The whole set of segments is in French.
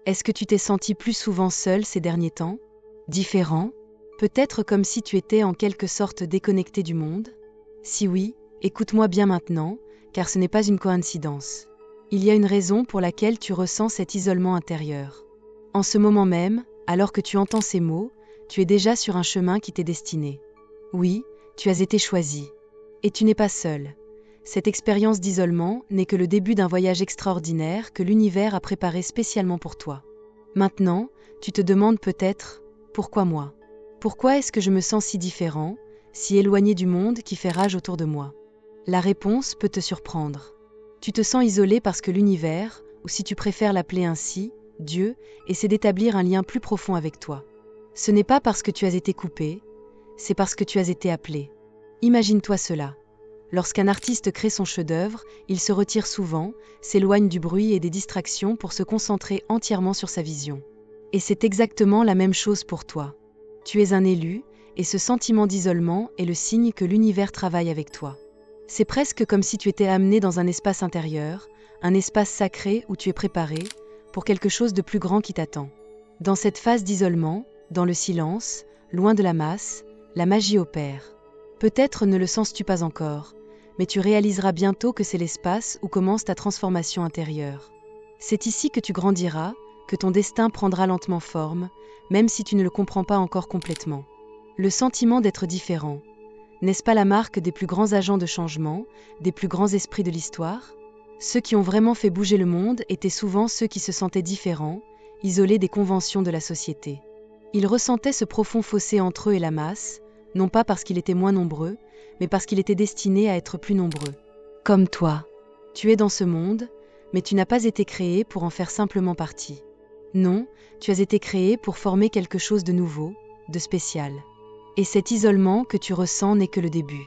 Est-ce que tu t'es senti plus souvent seul ces derniers temps? Différent? Peut-être comme si tu étais en quelque sorte déconnecté du monde? Si oui, écoute-moi bien maintenant, car ce n'est pas une coïncidence. Il y a une raison pour laquelle tu ressens cet isolement intérieur. En ce moment même, alors que tu entends ces mots, tu es déjà sur un chemin qui t'est destiné. Oui, tu as été choisi. Et tu n'es pas seul. Cette expérience d'isolement n'est que le début d'un voyage extraordinaire que l'univers a préparé spécialement pour toi. Maintenant, tu te demandes peut-être, pourquoi moi? Pourquoi est-ce que je me sens si différent, si éloigné du monde qui fait rage autour de moi? La réponse peut te surprendre. Tu te sens isolé parce que l'univers, ou si tu préfères l'appeler ainsi, Dieu, essaie d'établir un lien plus profond avec toi. Ce n'est pas parce que tu as été coupé, c'est parce que tu as été appelé. Imagine-toi cela. Lorsqu'un artiste crée son chef-d'œuvre, il se retire souvent, s'éloigne du bruit et des distractions pour se concentrer entièrement sur sa vision. Et c'est exactement la même chose pour toi. Tu es un élu, et ce sentiment d'isolement est le signe que l'univers travaille avec toi. C'est presque comme si tu étais amené dans un espace intérieur, un espace sacré où tu es préparé pour quelque chose de plus grand qui t'attend. Dans cette phase d'isolement, dans le silence, loin de la masse, la magie opère. Peut-être ne le sens-tu pas encore, mais tu réaliseras bientôt que c'est l'espace où commence ta transformation intérieure. C'est ici que tu grandiras, que ton destin prendra lentement forme, même si tu ne le comprends pas encore complètement. Le sentiment d'être différent, n'est-ce pas la marque des plus grands agents de changement, des plus grands esprits de l'histoire? Ceux qui ont vraiment fait bouger le monde étaient souvent ceux qui se sentaient différents, isolés des conventions de la société. Ils ressentaient ce profond fossé entre eux et la masse, non pas parce qu'ils étaient moins nombreux, mais parce qu'ils étaient destinés à être plus nombreux. Comme toi. Tu es dans ce monde, mais tu n'as pas été créé pour en faire simplement partie. Non, tu as été créé pour former quelque chose de nouveau, de spécial. Et cet isolement que tu ressens n'est que le début.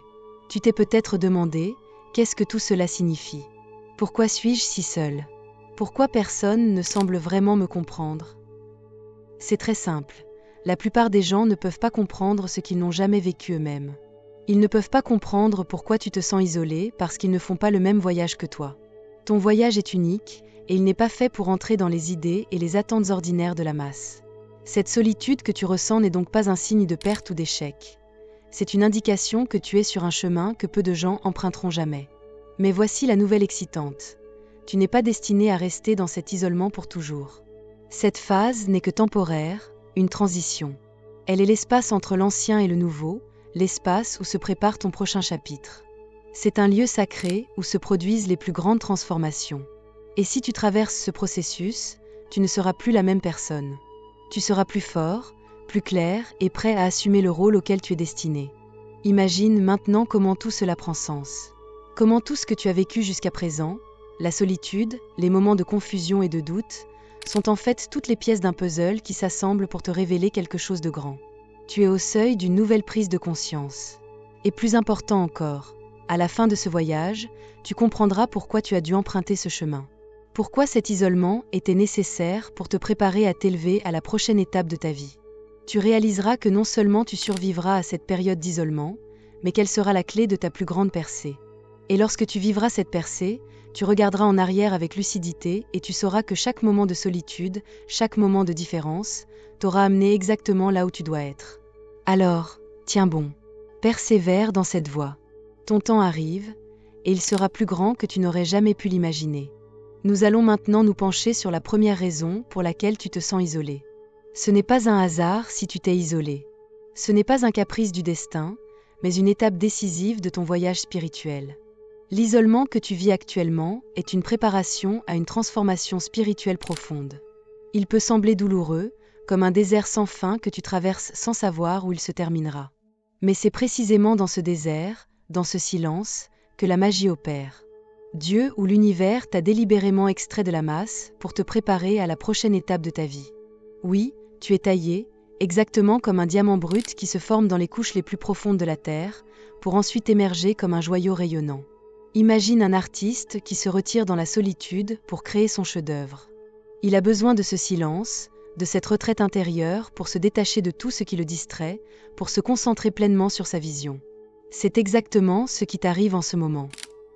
Tu t'es peut-être demandé, qu'est-ce que tout cela signifie? Pourquoi suis-je si seul? Pourquoi personne ne semble vraiment me comprendre? C'est très simple. La plupart des gens ne peuvent pas comprendre ce qu'ils n'ont jamais vécu eux-mêmes. Ils ne peuvent pas comprendre pourquoi tu te sens isolé parce qu'ils ne font pas le même voyage que toi. Ton voyage est unique et il n'est pas fait pour entrer dans les idées et les attentes ordinaires de la masse. Cette solitude que tu ressens n'est donc pas un signe de perte ou d'échec. C'est une indication que tu es sur un chemin que peu de gens emprunteront jamais. Mais voici la nouvelle excitante. Tu n'es pas destiné à rester dans cet isolement pour toujours. Cette phase n'est que temporaire, une transition. Elle est l'espace entre l'ancien et le nouveau, l'espace où se prépare ton prochain chapitre. C'est un lieu sacré où se produisent les plus grandes transformations. Et si tu traverses ce processus, tu ne seras plus la même personne. Tu seras plus fort, plus clair et prêt à assumer le rôle auquel tu es destiné. Imagine maintenant comment tout cela prend sens. Comment tout ce que tu as vécu jusqu'à présent, la solitude, les moments de confusion et de doute, sont en fait toutes les pièces d'un puzzle qui s'assemblent pour te révéler quelque chose de grand. Tu es au seuil d'une nouvelle prise de conscience. Et plus important encore, à la fin de ce voyage, tu comprendras pourquoi tu as dû emprunter ce chemin. Pourquoi cet isolement était nécessaire pour te préparer à t'élever à la prochaine étape de ta vie. Tu réaliseras que non seulement tu survivras à cette période d'isolement, mais qu'elle sera la clé de ta plus grande percée. Et lorsque tu vivras cette percée, tu regarderas en arrière avec lucidité et tu sauras que chaque moment de solitude, chaque moment de différence, t'aura amené exactement là où tu dois être. Alors, tiens bon, persévère dans cette voie. Ton temps arrive, et il sera plus grand que tu n'aurais jamais pu l'imaginer. Nous allons maintenant nous pencher sur la première raison pour laquelle tu te sens isolé. Ce n'est pas un hasard si tu t'es isolé. Ce n'est pas un caprice du destin, mais une étape décisive de ton voyage spirituel. L'isolement que tu vis actuellement est une préparation à une transformation spirituelle profonde. Il peut sembler douloureux, comme un désert sans fin que tu traverses sans savoir où il se terminera. Mais c'est précisément dans ce désert, dans ce silence, que la magie opère. Dieu ou l'univers t'a délibérément extrait de la masse pour te préparer à la prochaine étape de ta vie. Oui, tu es taillé, exactement comme un diamant brut qui se forme dans les couches les plus profondes de la terre, pour ensuite émerger comme un joyau rayonnant. Imagine un artiste qui se retire dans la solitude pour créer son chef-d'œuvre. Il a besoin de ce silence, de cette retraite intérieure pour se détacher de tout ce qui le distrait, pour se concentrer pleinement sur sa vision. C'est exactement ce qui t'arrive en ce moment.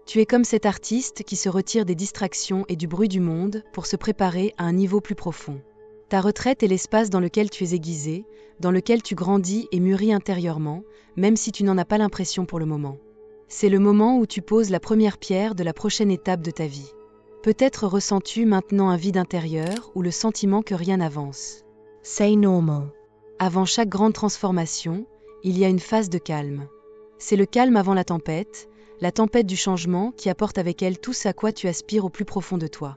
Tu es comme cet artiste qui se retire des distractions et du bruit du monde pour se préparer à un niveau plus profond. Ta retraite est l'espace dans lequel tu es aiguisé, dans lequel tu grandis et mûris intérieurement, même si tu n'en as pas l'impression pour le moment. C'est le moment où tu poses la première pierre de la prochaine étape de ta vie. Peut-être ressens-tu maintenant un vide intérieur ou le sentiment que rien n'avance. Say normal. Avant chaque grande transformation, il y a une phase de calme. C'est le calme avant la tempête du changement qui apporte avec elle tout ce à quoi tu aspires au plus profond de toi.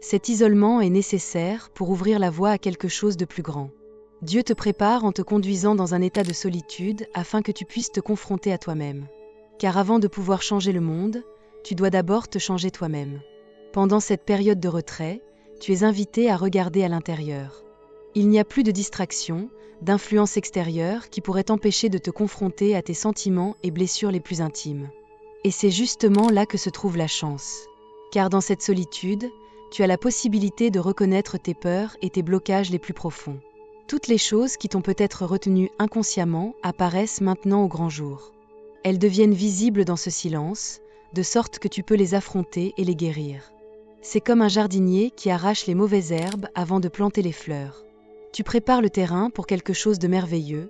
Cet isolement est nécessaire pour ouvrir la voie à quelque chose de plus grand. Dieu te prépare en te conduisant dans un état de solitude afin que tu puisses te confronter à toi-même. Car avant de pouvoir changer le monde, tu dois d'abord te changer toi-même. Pendant cette période de retrait, tu es invité à regarder à l'intérieur. Il n'y a plus de distraction, d'influence extérieure qui pourrait t'empêcher de te confronter à tes sentiments et blessures les plus intimes. Et c'est justement là que se trouve la chance. Car dans cette solitude, tu as la possibilité de reconnaître tes peurs et tes blocages les plus profonds. Toutes les choses qui t'ont peut-être retenu inconsciemment apparaissent maintenant au grand jour. Elles deviennent visibles dans ce silence, de sorte que tu peux les affronter et les guérir. C'est comme un jardinier qui arrache les mauvaises herbes avant de planter les fleurs. Tu prépares le terrain pour quelque chose de merveilleux,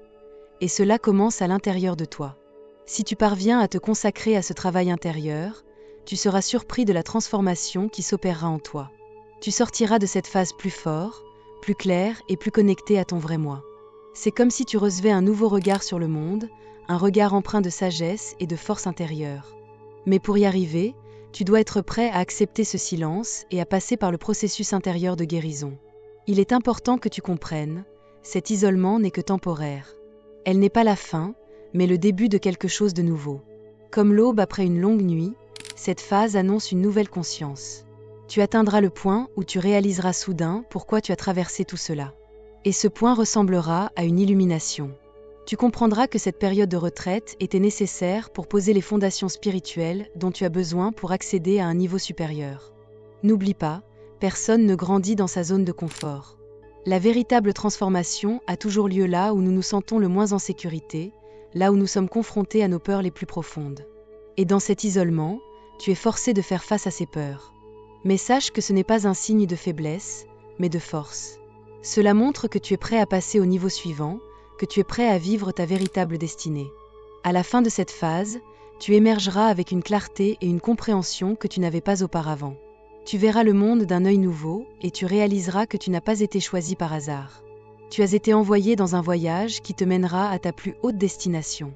et cela commence à l'intérieur de toi. Si tu parviens à te consacrer à ce travail intérieur, tu seras surpris de la transformation qui s'opérera en toi. Tu sortiras de cette phase plus fort, plus clair et plus connecté à ton vrai moi. C'est comme si tu recevais un nouveau regard sur le monde, un regard empreint de sagesse et de force intérieure. Mais pour y arriver, tu dois être prêt à accepter ce silence et à passer par le processus intérieur de guérison. Il est important que tu comprennes, cet isolement n'est que temporaire. Elle n'est pas la fin, mais le début de quelque chose de nouveau. Comme l'aube après une longue nuit, cette phase annonce une nouvelle conscience. Tu atteindras le point où tu réaliseras soudain pourquoi tu as traversé tout cela. Et ce point ressemblera à une illumination. Tu comprendras que cette période de retraite était nécessaire pour poser les fondations spirituelles dont tu as besoin pour accéder à un niveau supérieur. N'oublie pas, personne ne grandit dans sa zone de confort. La véritable transformation a toujours lieu là où nous nous sentons le moins en sécurité, là où nous sommes confrontés à nos peurs les plus profondes. Et dans cet isolement, tu es forcé de faire face à ces peurs. Mais sache que ce n'est pas un signe de faiblesse, mais de force. Cela montre que tu es prêt à passer au niveau suivant, que tu es prêt à vivre ta véritable destinée. À la fin de cette phase, tu émergeras avec une clarté et une compréhension que tu n'avais pas auparavant. Tu verras le monde d'un œil nouveau et tu réaliseras que tu n'as pas été choisi par hasard. Tu as été envoyé dans un voyage qui te mènera à ta plus haute destination.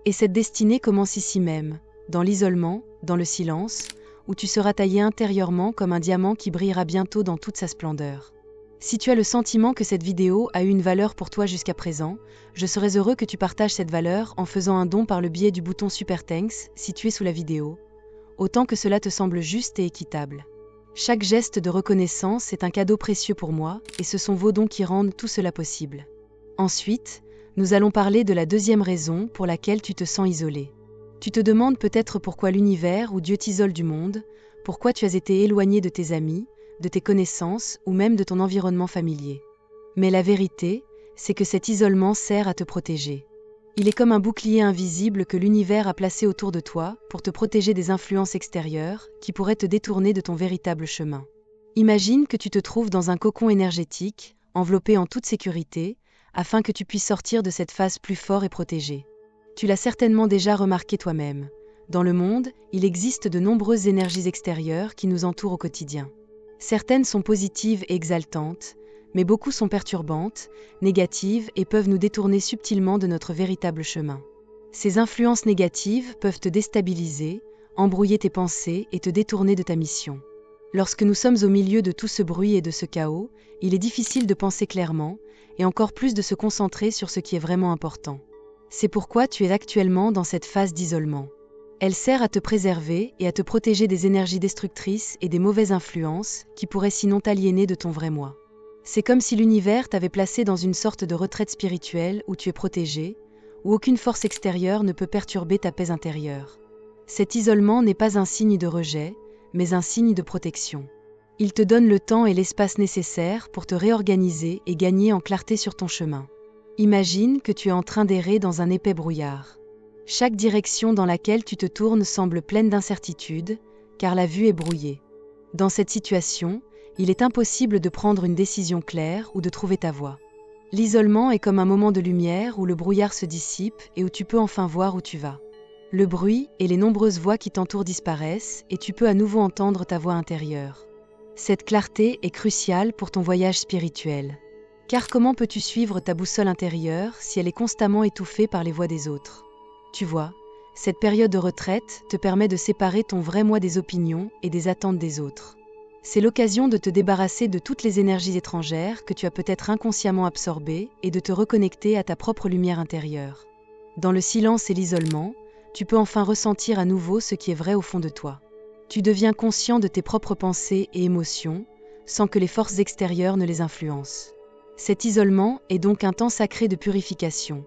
Et cette destinée commence ici même, dans l'isolement, dans le silence, où tu seras taillé intérieurement comme un diamant qui brillera bientôt dans toute sa splendeur. Si tu as le sentiment que cette vidéo a eu une valeur pour toi jusqu'à présent, je serais heureux que tu partages cette valeur en faisant un don par le biais du bouton Super Thanks situé sous la vidéo, autant que cela te semble juste et équitable. Chaque geste de reconnaissance est un cadeau précieux pour moi, et ce sont vos dons qui rendent tout cela possible. Ensuite, nous allons parler de la deuxième raison pour laquelle tu te sens isolé. Tu te demandes peut-être pourquoi l'univers ou Dieu t'isole du monde, pourquoi tu as été éloigné de tes amis, de tes connaissances ou même de ton environnement familier. Mais la vérité, c'est que cet isolement sert à te protéger. Il est comme un bouclier invisible que l'univers a placé autour de toi pour te protéger des influences extérieures qui pourraient te détourner de ton véritable chemin. Imagine que tu te trouves dans un cocon énergétique, enveloppé en toute sécurité, afin que tu puisses sortir de cette phase plus fort et protégé. Tu l'as certainement déjà remarqué toi-même. Dans le monde, il existe de nombreuses énergies extérieures qui nous entourent au quotidien. Certaines sont positives et exaltantes, mais beaucoup sont perturbantes, négatives et peuvent nous détourner subtilement de notre véritable chemin. Ces influences négatives peuvent te déstabiliser, embrouiller tes pensées et te détourner de ta mission. Lorsque nous sommes au milieu de tout ce bruit et de ce chaos, il est difficile de penser clairement et encore plus de se concentrer sur ce qui est vraiment important. C'est pourquoi tu es actuellement dans cette phase d'isolement. Elle sert à te préserver et à te protéger des énergies destructrices et des mauvaises influences qui pourraient sinon t'aliéner de ton vrai moi. C'est comme si l'univers t'avait placé dans une sorte de retraite spirituelle où tu es protégé, où aucune force extérieure ne peut perturber ta paix intérieure. Cet isolement n'est pas un signe de rejet, mais un signe de protection. Il te donne le temps et l'espace nécessaires pour te réorganiser et gagner en clarté sur ton chemin. Imagine que tu es en train d'errer dans un épais brouillard. Chaque direction dans laquelle tu te tournes semble pleine d'incertitudes, car la vue est brouillée. Dans cette situation, Il est impossible de prendre une décision claire ou de trouver ta voie. L'isolement est comme un moment de lumière où le brouillard se dissipe et où tu peux enfin voir où tu vas. Le bruit et les nombreuses voix qui t'entourent disparaissent et tu peux à nouveau entendre ta voix intérieure. Cette clarté est cruciale pour ton voyage spirituel. Car comment peux-tu suivre ta boussole intérieure si elle est constamment étouffée par les voix des autres? Tu vois, cette période de retraite te permet de séparer ton vrai moi des opinions et des attentes des autres. C'est l'occasion de te débarrasser de toutes les énergies étrangères que tu as peut-être inconsciemment absorbées et de te reconnecter à ta propre lumière intérieure. Dans le silence et l'isolement, tu peux enfin ressentir à nouveau ce qui est vrai au fond de toi. Tu deviens conscient de tes propres pensées et émotions, sans que les forces extérieures ne les influencent. Cet isolement est donc un temps sacré de purification.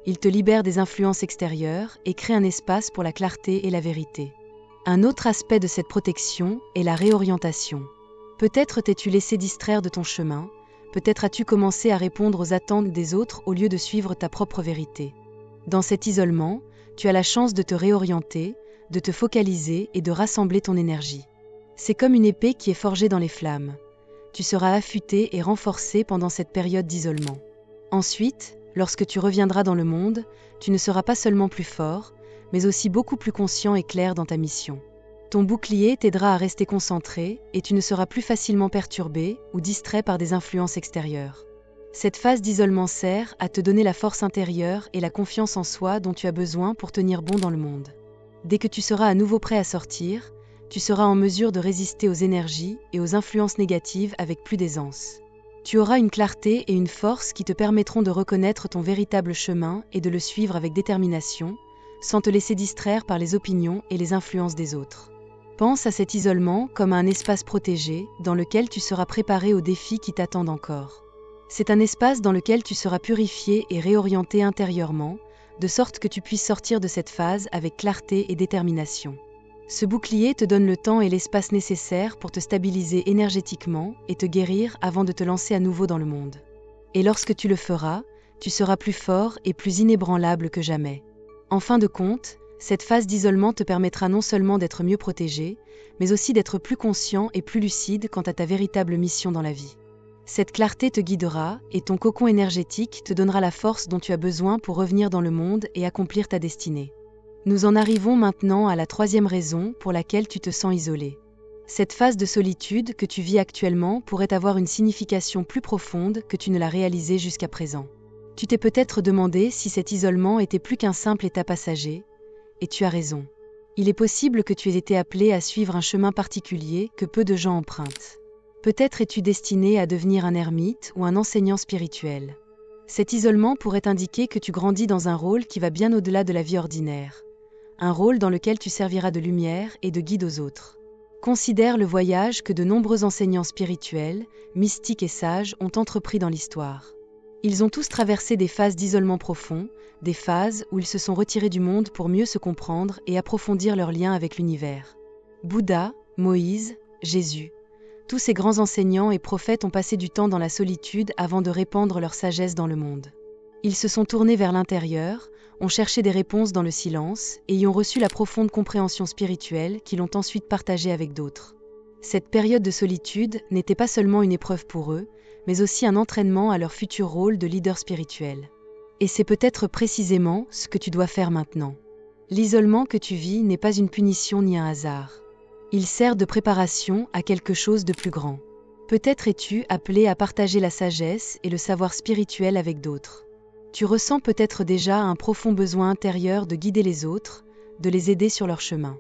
Il te libère des influences extérieures et crée un espace pour la clarté et la vérité. Un autre aspect de cette protection est la réorientation. Peut-être t'es-tu laissé distraire de ton chemin, peut-être as-tu commencé à répondre aux attentes des autres au lieu de suivre ta propre vérité. Dans cet isolement, tu as la chance de te réorienter, de te focaliser et de rassembler ton énergie. C'est comme une épée qui est forgée dans les flammes. Tu seras affûté et renforcé pendant cette période d'isolement. Ensuite, lorsque tu reviendras dans le monde, tu ne seras pas seulement plus fort, mais aussi beaucoup plus conscient et clair dans ta mission. Ton bouclier t'aidera à rester concentré et tu ne seras plus facilement perturbé ou distrait par des influences extérieures. Cette phase d'isolement sert à te donner la force intérieure et la confiance en soi dont tu as besoin pour tenir bon dans le monde. Dès que tu seras à nouveau prêt à sortir, tu seras en mesure de résister aux énergies et aux influences négatives avec plus d'aisance. Tu auras une clarté et une force qui te permettront de reconnaître ton véritable chemin et de le suivre avec détermination, sans te laisser distraire par les opinions et les influences des autres. Pense à cet isolement comme à un espace protégé dans lequel tu seras préparé aux défis qui t'attendent encore. C'est un espace dans lequel tu seras purifié et réorienté intérieurement, de sorte que tu puisses sortir de cette phase avec clarté et détermination. Ce bouclier te donne le temps et l'espace nécessaires pour te stabiliser énergétiquement et te guérir avant de te lancer à nouveau dans le monde. Et lorsque tu le feras, tu seras plus fort et plus inébranlable que jamais. En fin de compte, cette phase d'isolement te permettra non seulement d'être mieux protégé, mais aussi d'être plus conscient et plus lucide quant à ta véritable mission dans la vie. Cette clarté te guidera et ton cocon énergétique te donnera la force dont tu as besoin pour revenir dans le monde et accomplir ta destinée. Nous en arrivons maintenant à la troisième raison pour laquelle tu te sens isolé. Cette phase de solitude que tu vis actuellement pourrait avoir une signification plus profonde que tu ne l'as réalisée jusqu'à présent. Tu t'es peut-être demandé si cet isolement était plus qu'un simple état passager, et tu as raison. Il est possible que tu aies été appelé à suivre un chemin particulier que peu de gens empruntent. Peut-être es-tu destiné à devenir un ermite ou un enseignant spirituel. Cet isolement pourrait indiquer que tu grandis dans un rôle qui va bien au-delà de la vie ordinaire. Un rôle dans lequel tu serviras de lumière et de guide aux autres. Considère le voyage que de nombreux enseignants spirituels, mystiques et sages ont entrepris dans l'histoire. Ils ont tous traversé des phases d'isolement profond, des phases où ils se sont retirés du monde pour mieux se comprendre et approfondir leur lien avec l'univers. Bouddha, Moïse, Jésus. Tous ces grands enseignants et prophètes ont passé du temps dans la solitude avant de répandre leur sagesse dans le monde. Ils se sont tournés vers l'intérieur, ont cherché des réponses dans le silence et y ont reçu la profonde compréhension spirituelle qu'ils l'ont ensuite partagée avec d'autres. Cette période de solitude n'était pas seulement une épreuve pour eux, mais aussi un entraînement à leur futur rôle de leader spirituel. Et c'est peut-être précisément ce que tu dois faire maintenant. L'isolement que tu vis n'est pas une punition ni un hasard. Il sert de préparation à quelque chose de plus grand. Peut-être es-tu appelé à partager la sagesse et le savoir spirituel avec d'autres. Tu ressens peut-être déjà un profond besoin intérieur de guider les autres, de les aider sur leur chemin.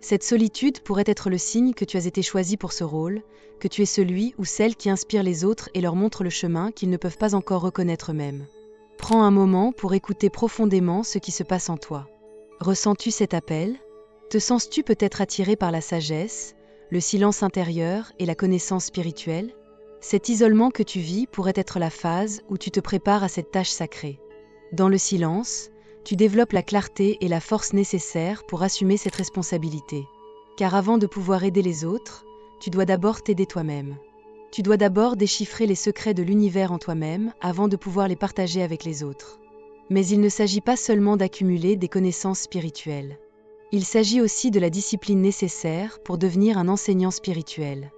Cette solitude pourrait être le signe que tu as été choisi pour ce rôle, que tu es celui ou celle qui inspire les autres et leur montre le chemin qu'ils ne peuvent pas encore reconnaître eux-mêmes. Prends un moment pour écouter profondément ce qui se passe en toi. Ressens-tu cet appel ? Te sens-tu peut-être attiré par la sagesse, le silence intérieur et la connaissance spirituelle ? Cet isolement que tu vis pourrait être la phase où tu te prépares à cette tâche sacrée. Dans le silence, tu développes la clarté et la force nécessaires pour assumer cette responsabilité. Car avant de pouvoir aider les autres, tu dois d'abord t'aider toi-même. Tu dois d'abord déchiffrer les secrets de l'univers en toi-même avant de pouvoir les partager avec les autres. Mais il ne s'agit pas seulement d'accumuler des connaissances spirituelles. Il s'agit aussi de la discipline nécessaire pour devenir un enseignant spirituel.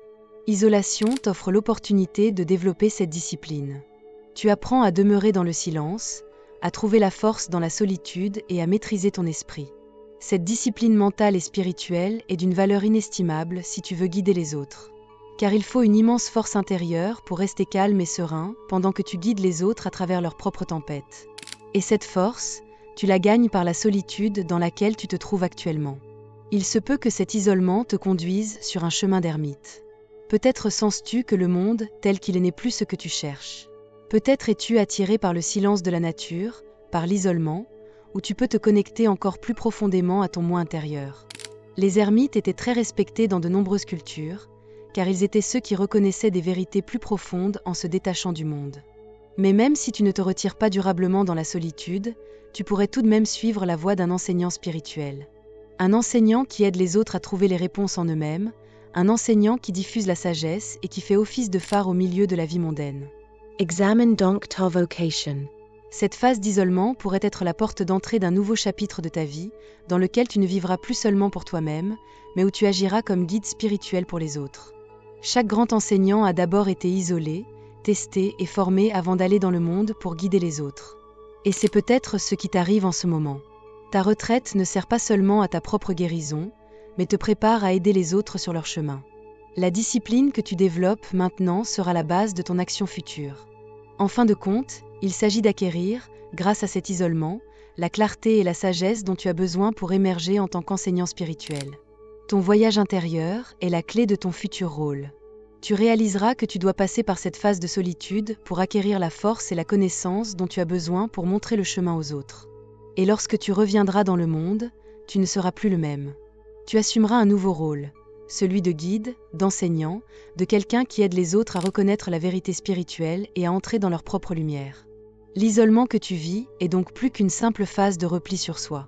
Isolation t'offre l'opportunité de développer cette discipline. Tu apprends à demeurer dans le silence, à trouver la force dans la solitude et à maîtriser ton esprit. Cette discipline mentale et spirituelle est d'une valeur inestimable si tu veux guider les autres. Car il faut une immense force intérieure pour rester calme et serein pendant que tu guides les autres à travers leurs propres tempêtes. Et cette force, tu la gagnes par la solitude dans laquelle tu te trouves actuellement. Il se peut que cet isolement te conduise sur un chemin d'ermite. Peut-être sens-tu que le monde, tel qu'il est, n'est plus ce que tu cherches. Peut-être es-tu attiré par le silence de la nature, par l'isolement, où tu peux te connecter encore plus profondément à ton moi intérieur. Les ermites étaient très respectés dans de nombreuses cultures, car ils étaient ceux qui reconnaissaient des vérités plus profondes en se détachant du monde. Mais même si tu ne te retires pas durablement dans la solitude, tu pourrais tout de même suivre la voie d'un enseignant spirituel. Un enseignant qui aide les autres à trouver les réponses en eux-mêmes, un enseignant qui diffuse la sagesse et qui fait office de phare au milieu de la vie mondaine. Examine donc ta vocation. Cette phase d'isolement pourrait être la porte d'entrée d'un nouveau chapitre de ta vie, dans lequel tu ne vivras plus seulement pour toi-même, mais où tu agiras comme guide spirituel pour les autres. Chaque grand enseignant a d'abord été isolé, testé et formé avant d'aller dans le monde pour guider les autres. Et c'est peut-être ce qui t'arrive en ce moment. Ta retraite ne sert pas seulement à ta propre guérison, mais te prépare à aider les autres sur leur chemin. La discipline que tu développes maintenant sera la base de ton action future. En fin de compte, il s'agit d'acquérir, grâce à cet isolement, la clarté et la sagesse dont tu as besoin pour émerger en tant qu'enseignant spirituel. Ton voyage intérieur est la clé de ton futur rôle. Tu réaliseras que tu dois passer par cette phase de solitude pour acquérir la force et la connaissance dont tu as besoin pour montrer le chemin aux autres. Et lorsque tu reviendras dans le monde, tu ne seras plus le même. Tu assumeras un nouveau rôle, celui de guide, d'enseignant, de quelqu'un qui aide les autres à reconnaître la vérité spirituelle et à entrer dans leur propre lumière. L'isolement que tu vis est donc plus qu'une simple phase de repli sur soi.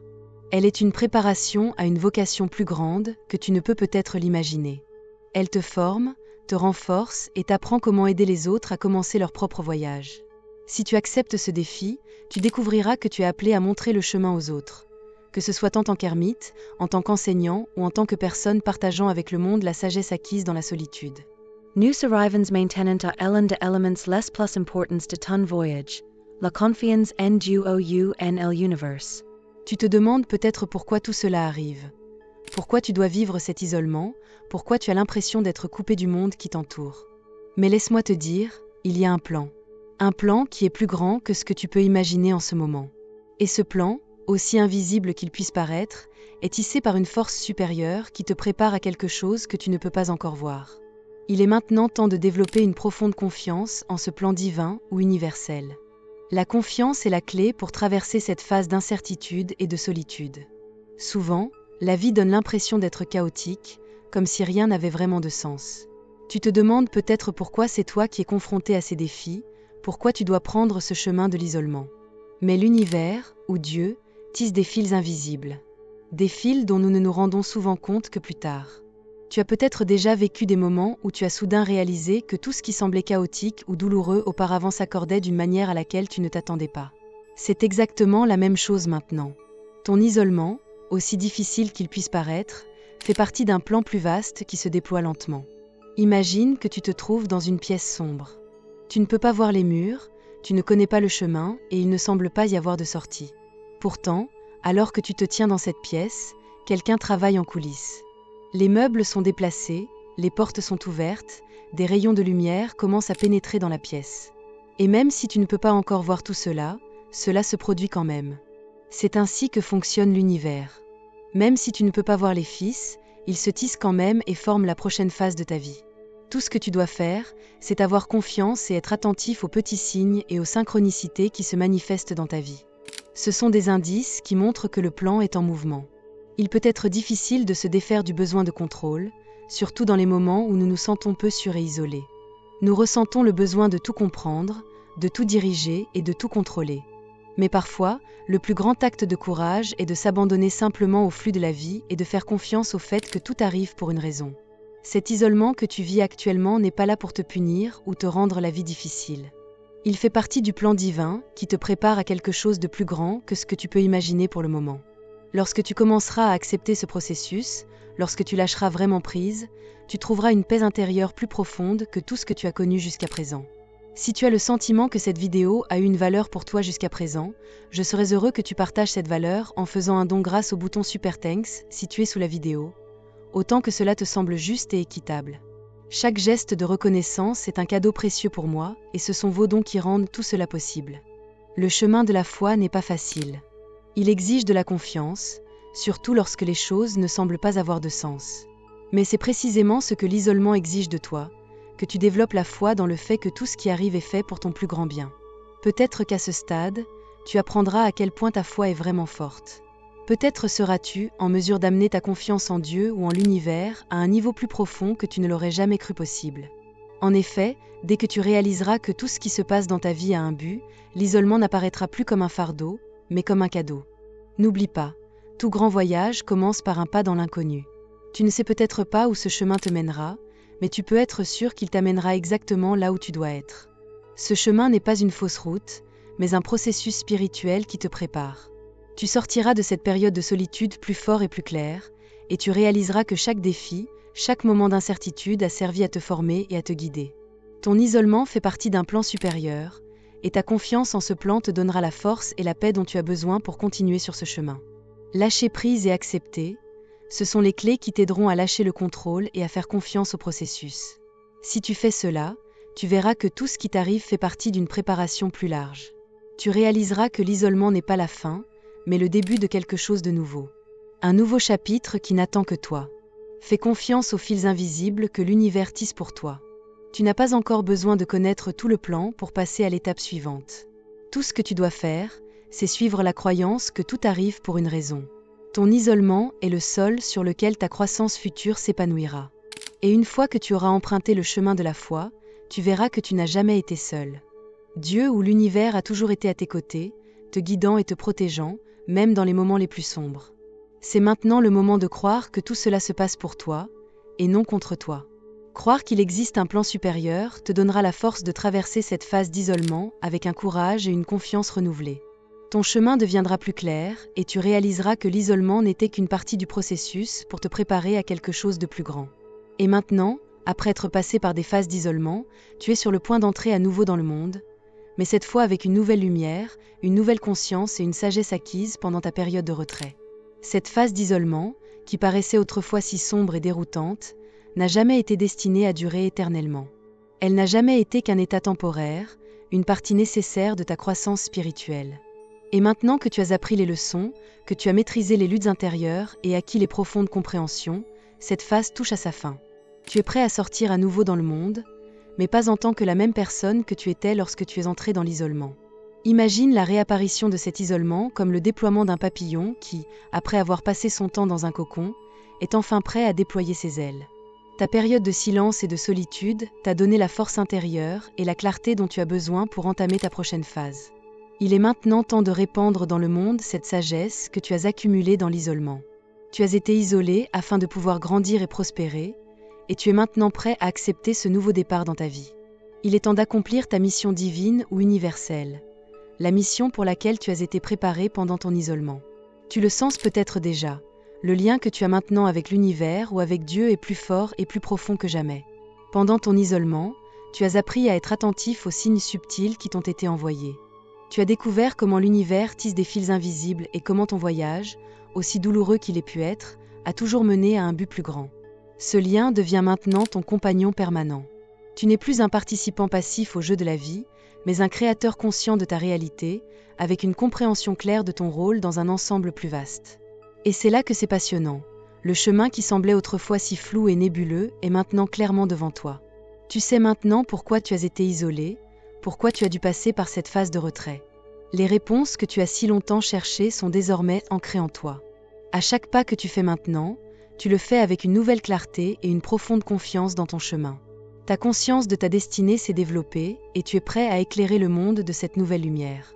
Elle est une préparation à une vocation plus grande que tu ne peux peut-être l'imaginer. Elle te forme, te renforce et t'apprend comment aider les autres à commencer leur propre voyage. Si tu acceptes ce défi, tu découvriras que tu es appelé à montrer le chemin aux autres, que ce soit en tant qu'ermite, en tant qu'enseignant ou en tant que personne partageant avec le monde la sagesse acquise dans la solitude. Nous arrivons maintenant à l'un des éléments les plus importants de ton voyage, la confiance en Dieu ou en l'univers. Tu te demandes peut-être pourquoi tout cela arrive. Pourquoi tu dois vivre cet isolement, pourquoi tu as l'impression d'être coupé du monde qui t'entoure. Mais laisse-moi te dire, il y a un plan qui est plus grand que ce que tu peux imaginer en ce moment. Et ce plan, aussi invisible qu'il puisse paraître, est tissé par une force supérieure qui te prépare à quelque chose que tu ne peux pas encore voir. Il est maintenant temps de développer une profonde confiance en ce plan divin ou universel. La confiance est la clé pour traverser cette phase d'incertitude et de solitude. Souvent, la vie donne l'impression d'être chaotique, comme si rien n'avait vraiment de sens. Tu te demandes peut-être pourquoi c'est toi qui es confronté à ces défis, pourquoi tu dois prendre ce chemin de l'isolement. Mais l'univers, ou Dieu, tisse des fils invisibles. Des fils dont nous ne nous rendons souvent compte que plus tard. Tu as peut-être déjà vécu des moments où tu as soudain réalisé que tout ce qui semblait chaotique ou douloureux auparavant s'accordait d'une manière à laquelle tu ne t'attendais pas. C'est exactement la même chose maintenant. Ton isolement, aussi difficile qu'il puisse paraître, fait partie d'un plan plus vaste qui se déploie lentement. Imagine que tu te trouves dans une pièce sombre. Tu ne peux pas voir les murs, tu ne connais pas le chemin et il ne semble pas y avoir de sortie. Pourtant, alors que tu te tiens dans cette pièce, quelqu'un travaille en coulisses. Les meubles sont déplacés, les portes sont ouvertes, des rayons de lumière commencent à pénétrer dans la pièce. Et même si tu ne peux pas encore voir tout cela, cela se produit quand même. C'est ainsi que fonctionne l'univers. Même si tu ne peux pas voir les fils, ils se tissent quand même et forment la prochaine phase de ta vie. Tout ce que tu dois faire, c'est avoir confiance et être attentif aux petits signes et aux synchronicités qui se manifestent dans ta vie. Ce sont des indices qui montrent que le plan est en mouvement. Il peut être difficile de se défaire du besoin de contrôle, surtout dans les moments où nous nous sentons peu sûrs et isolés. Nous ressentons le besoin de tout comprendre, de tout diriger et de tout contrôler. Mais parfois, le plus grand acte de courage est de s'abandonner simplement au flux de la vie et de faire confiance au fait que tout arrive pour une raison. Cet isolement que tu vis actuellement n'est pas là pour te punir ou te rendre la vie difficile. Il fait partie du plan divin qui te prépare à quelque chose de plus grand que ce que tu peux imaginer pour le moment. Lorsque tu commenceras à accepter ce processus, lorsque tu lâcheras vraiment prise, tu trouveras une paix intérieure plus profonde que tout ce que tu as connu jusqu'à présent. Si tu as le sentiment que cette vidéo a eu une valeur pour toi jusqu'à présent, je serais heureux que tu partages cette valeur en faisant un don grâce au bouton Super Thanks situé sous la vidéo, autant que cela te semble juste et équitable. Chaque geste de reconnaissance est un cadeau précieux pour moi, et ce sont vos dons qui rendent tout cela possible. Le chemin de la foi n'est pas facile. Il exige de la confiance, surtout lorsque les choses ne semblent pas avoir de sens. Mais c'est précisément ce que l'isolement exige de toi, que tu développes la foi dans le fait que tout ce qui arrive est fait pour ton plus grand bien. Peut-être qu'à ce stade, tu apprendras à quel point ta foi est vraiment forte. Peut-être seras-tu en mesure d'amener ta confiance en Dieu ou en l'univers à un niveau plus profond que tu ne l'aurais jamais cru possible. En effet, dès que tu réaliseras que tout ce qui se passe dans ta vie a un but, l'isolement n'apparaîtra plus comme un fardeau, mais comme un cadeau. N'oublie pas, tout grand voyage commence par un pas dans l'inconnu. Tu ne sais peut-être pas où ce chemin te mènera, mais tu peux être sûr qu'il t'amènera exactement là où tu dois être. Ce chemin n'est pas une fausse route, mais un processus spirituel qui te prépare. Tu sortiras de cette période de solitude plus fort et plus clair, et tu réaliseras que chaque défi, chaque moment d'incertitude a servi à te former et à te guider. Ton isolement fait partie d'un plan supérieur, et ta confiance en ce plan te donnera la force et la paix dont tu as besoin pour continuer sur ce chemin. Lâcher prise et accepter, ce sont les clés qui t'aideront à lâcher le contrôle et à faire confiance au processus. Si tu fais cela, tu verras que tout ce qui t'arrive fait partie d'une préparation plus large. Tu réaliseras que l'isolement n'est pas la fin, mais le début de quelque chose de nouveau. Un nouveau chapitre qui n'attend que toi. Fais confiance aux fils invisibles que l'univers tisse pour toi. Tu n'as pas encore besoin de connaître tout le plan pour passer à l'étape suivante. Tout ce que tu dois faire, c'est suivre la croyance que tout arrive pour une raison. Ton isolement est le sol sur lequel ta croissance future s'épanouira. Et une fois que tu auras emprunté le chemin de la foi, tu verras que tu n'as jamais été seul. Dieu ou l'univers a toujours été à tes côtés, te guidant et te protégeant, même dans les moments les plus sombres. C'est maintenant le moment de croire que tout cela se passe pour toi, et non contre toi. Croire qu'il existe un plan supérieur te donnera la force de traverser cette phase d'isolement avec un courage et une confiance renouvelée. Ton chemin deviendra plus clair, et tu réaliseras que l'isolement n'était qu'une partie du processus pour te préparer à quelque chose de plus grand. Et maintenant, après être passé par des phases d'isolement, tu es sur le point d'entrer à nouveau dans le monde, mais cette fois avec une nouvelle lumière, une nouvelle conscience et une sagesse acquise pendant ta période de retrait. Cette phase d'isolement, qui paraissait autrefois si sombre et déroutante, n'a jamais été destinée à durer éternellement. Elle n'a jamais été qu'un état temporaire, une partie nécessaire de ta croissance spirituelle. Et maintenant que tu as appris les leçons, que tu as maîtrisé les luttes intérieures et acquis les profondes compréhensions, cette phase touche à sa fin. Tu es prêt à sortir à nouveau dans le monde, mais pas en tant que la même personne que tu étais lorsque tu es entré dans l'isolement. Imagine la réapparition de cet isolement comme le déploiement d'un papillon qui, après avoir passé son temps dans un cocon, est enfin prêt à déployer ses ailes. Ta période de silence et de solitude t'a donné la force intérieure et la clarté dont tu as besoin pour entamer ta prochaine phase. Il est maintenant temps de répandre dans le monde cette sagesse que tu as accumulée dans l'isolement. Tu as été isolé afin de pouvoir grandir et prospérer, et tu es maintenant prêt à accepter ce nouveau départ dans ta vie. Il est temps d'accomplir ta mission divine ou universelle, la mission pour laquelle tu as été préparé pendant ton isolement. Tu le sens peut-être déjà, le lien que tu as maintenant avec l'univers ou avec Dieu est plus fort et plus profond que jamais. Pendant ton isolement, tu as appris à être attentif aux signes subtils qui t'ont été envoyés. Tu as découvert comment l'univers tisse des fils invisibles et comment ton voyage, aussi douloureux qu'il ait pu être, a toujours mené à un but plus grand. Ce lien devient maintenant ton compagnon permanent. Tu n'es plus un participant passif au jeu de la vie, mais un créateur conscient de ta réalité, avec une compréhension claire de ton rôle dans un ensemble plus vaste. Et c'est là que c'est passionnant. Le chemin qui semblait autrefois si flou et nébuleux est maintenant clairement devant toi. Tu sais maintenant pourquoi tu as été isolé, pourquoi tu as dû passer par cette phase de retrait. Les réponses que tu as si longtemps cherchées sont désormais ancrées en toi. À chaque pas que tu fais maintenant, tu le fais avec une nouvelle clarté et une profonde confiance dans ton chemin. Ta conscience de ta destinée s'est développée et tu es prêt à éclairer le monde de cette nouvelle lumière.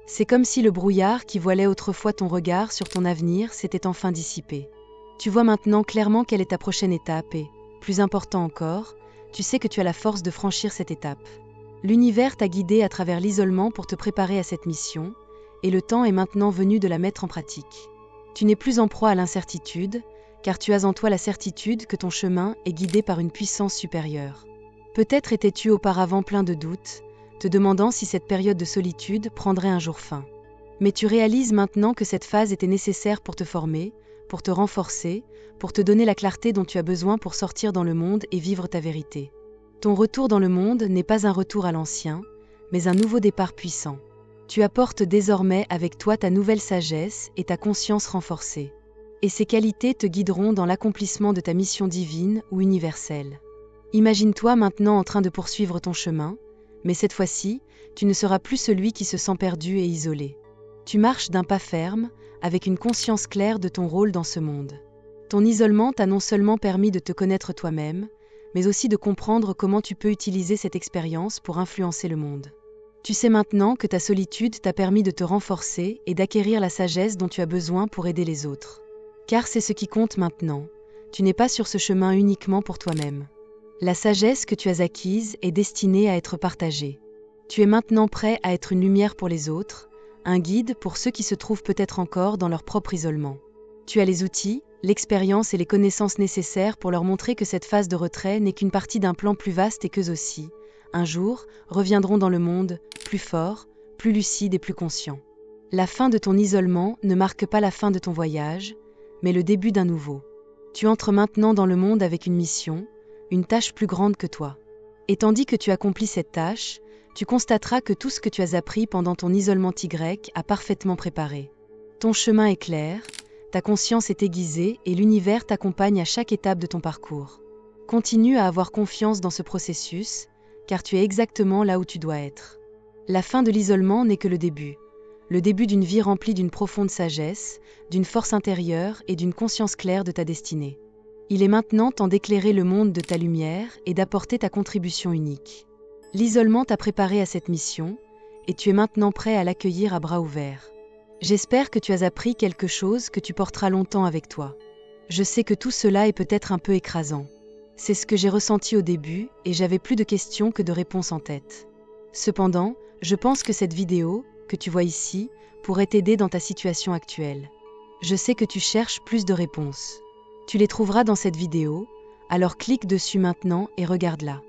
C'est comme si le brouillard qui voilait autrefois ton regard sur ton avenir s'était enfin dissipé. Tu vois maintenant clairement quelle est ta prochaine étape et, plus important encore, tu sais que tu as la force de franchir cette étape. L'univers t'a guidé à travers l'isolement pour te préparer à cette mission, et le temps est maintenant venu de la mettre en pratique. Tu n'es plus en proie à l'incertitude, car tu as en toi la certitude que ton chemin est guidé par une puissance supérieure. Peut-être étais-tu auparavant plein de doutes, te demandant si cette période de solitude prendrait un jour fin. Mais tu réalises maintenant que cette phase était nécessaire pour te former, pour te renforcer, pour te donner la clarté dont tu as besoin pour sortir dans le monde et vivre ta vérité. Ton retour dans le monde n'est pas un retour à l'ancien, mais un nouveau départ puissant. Tu apportes désormais avec toi ta nouvelle sagesse et ta conscience renforcée. Et ces qualités te guideront dans l'accomplissement de ta mission divine ou universelle. Imagine-toi maintenant en train de poursuivre ton chemin, mais cette fois-ci, tu ne seras plus celui qui se sent perdu et isolé. Tu marches d'un pas ferme, avec une conscience claire de ton rôle dans ce monde. Ton isolement t'a non seulement permis de te connaître toi-même, mais aussi de comprendre comment tu peux utiliser cette expérience pour influencer le monde. Tu sais maintenant que ta solitude t'a permis de te renforcer et d'acquérir la sagesse dont tu as besoin pour aider les autres. Car c'est ce qui compte maintenant, tu n'es pas sur ce chemin uniquement pour toi-même. La sagesse que tu as acquise est destinée à être partagée. Tu es maintenant prêt à être une lumière pour les autres, un guide pour ceux qui se trouvent peut-être encore dans leur propre isolement. Tu as les outils, l'expérience et les connaissances nécessaires pour leur montrer que cette phase de retrait n'est qu'une partie d'un plan plus vaste et qu'eux aussi, un jour, reviendront dans le monde, plus forts, plus lucides et plus conscients. La fin de ton isolement ne marque pas la fin de ton voyage, mais le début d'un nouveau. Tu entres maintenant dans le monde avec une mission, une tâche plus grande que toi. Et tandis que tu accomplis cette tâche, tu constateras que tout ce que tu as appris pendant ton isolement Y a parfaitement préparé. Ton chemin est clair, ta conscience est aiguisée et l'univers t'accompagne à chaque étape de ton parcours. Continue à avoir confiance dans ce processus, car tu es exactement là où tu dois être. La fin de l'isolement n'est que le début d'une vie remplie d'une profonde sagesse, d'une force intérieure et d'une conscience claire de ta destinée. Il est maintenant temps d'éclairer le monde de ta lumière et d'apporter ta contribution unique. L'isolement t'a préparé à cette mission, et tu es maintenant prêt à l'accueillir à bras ouverts. J'espère que tu as appris quelque chose que tu porteras longtemps avec toi. Je sais que tout cela est peut-être un peu écrasant. C'est ce que j'ai ressenti au début, et j'avais plus de questions que de réponses en tête. Cependant, je pense que cette vidéo, que tu vois ici, pourrait t'aider dans ta situation actuelle. Je sais que tu cherches plus de réponses. Tu les trouveras dans cette vidéo, alors clique dessus maintenant et regarde-la.